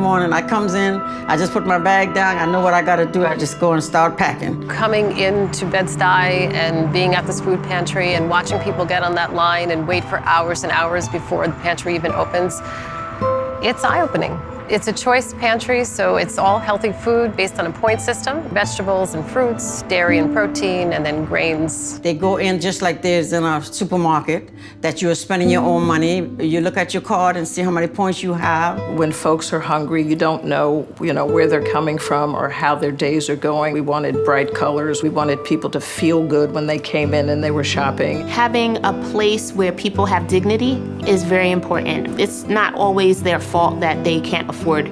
morning. I comes in, I just put my bag down, I know what I gotta do, I just go and start packing. Coming into Bed-Stuy and being at this food pantry and watching people get on that line and wait for hours and hours before the pantry even opens, it's eye-opening. It's a choice pantry, so it's all healthy food based on a point system, vegetables and fruits, dairy and protein, and then grains. They go in just like there's in a supermarket, that you're spending your own money. You look at your card and see how many points you have. When folks are hungry, you don't know, where they're coming from or how their days are going. We wanted bright colors. We wanted people to feel good when they came in and they were shopping. Having a place where people have dignity is very important. It's not always their fault that they can't afford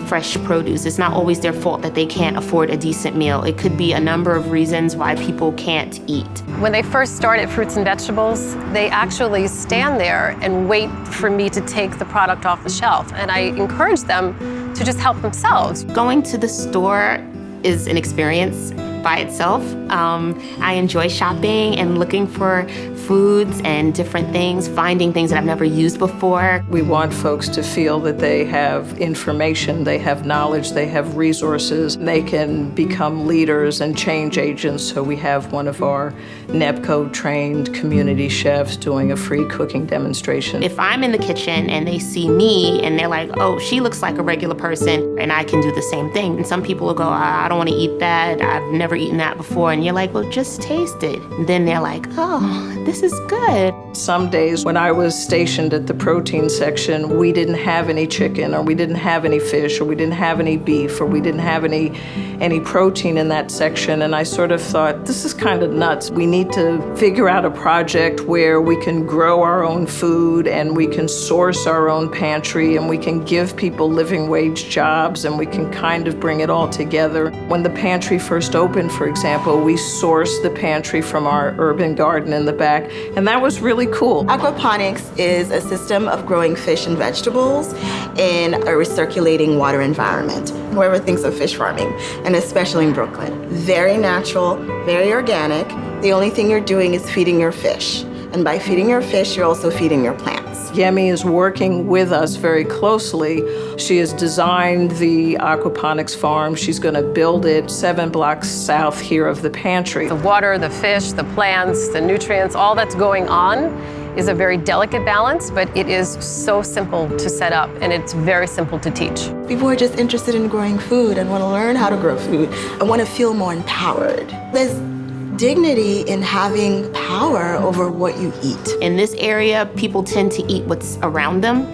fresh produce. It's not always their fault that they can't afford a decent meal. It could be a number of reasons why people can't eat. When they first start at fruits and vegetables, they actually stand there and wait for me to take the product off the shelf. And I encourage them to just help themselves. Going to the store is an experience by itself. I enjoy shopping and looking for foods and different things, finding things that I've never used before. We want folks to feel that they have information, they have knowledge, they have resources, they can become leaders and change agents. So we have one of our NEBHDCo trained community chefs doing a free cooking demonstration. If I'm in the kitchen and they see me and they're like, oh, she looks like a regular person, and I can do the same thing. And some people will go, I don't want to eat that, I've never eaten that before. And you're like, well, just taste it. And then they're like, oh, this is good. Some days when I was stationed at the protein section, we didn't have any chicken, or we didn't have any fish, or we didn't have any beef, or we didn't have any protein in that section. And I sort of thought, this is kind of nuts. We need to figure out a project where we can grow our own food and we can source our own pantry and we can give people living wage jobs and we can kind of bring it all together. When the pantry first opened, for example, we sourced the pantry from our urban garden in the back, and that was really cool. Aquaponics is a system of growing fish and vegetables in a recirculating water environment. Whoever thinks of fish farming, and especially in Brooklyn. Very natural, very organic. The only thing you're doing is feeding your fish. And by feeding your fish, you're also feeding your plants. Yemi is working with us very closely. She has designed the aquaponics farm. She's going to build it 7 blocks south here of the pantry. The water, the fish, the plants, the nutrients, all that's going on is a very delicate balance, but it is so simple to set up and it's very simple to teach. People are just interested in growing food and want to learn how to grow food and want to feel more empowered. There's dignity in having power over what you eat. In this area, people tend to eat what's around them.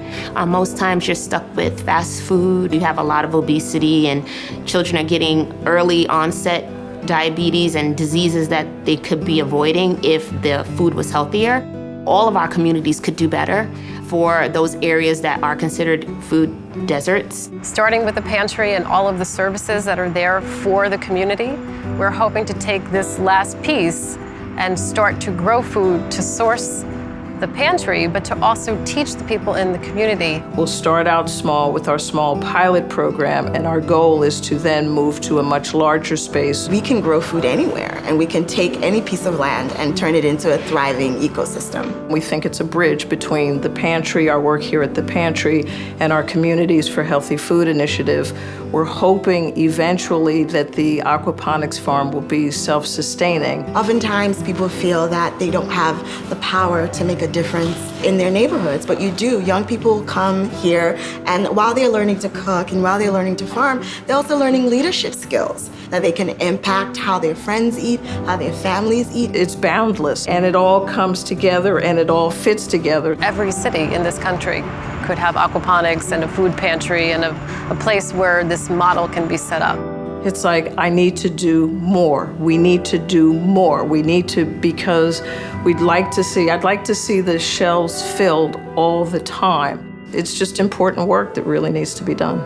Most times you're stuck with fast food. You have a lot of obesity and children are getting early onset diabetes and diseases that they could be avoiding if the food was healthier. All of our communities could do better for those areas that are considered food deserts. Starting with the pantry and all of the services that are there for the community, we're hoping to take this last piece and start to grow food to source the pantry, but to also teach the people in the community. We'll start out small with our small pilot program, and our goal is to then move to a much larger space. We can grow food anywhere, and we can take any piece of land and turn it into a thriving ecosystem. We think it's a bridge between the pantry, our work here at the pantry, and our Communities for Healthy Food initiative. We're hoping eventually that the aquaponics farm will be self-sustaining. Oftentimes people feel that they don't have the power to make a difference in their neighborhoods, but you do. Young people come here, and while they're learning to cook and while they're learning to farm, they're also learning leadership skills that they can impact how their friends eat, how their families eat. It's boundless, and it all comes together and it all fits together. Every city in this country could have aquaponics and a food pantry and a place where this model can be set up. It's like, I need to do more. We need to do more. We need to, because I'd like to see the shelves filled all the time. It's just important work that really needs to be done.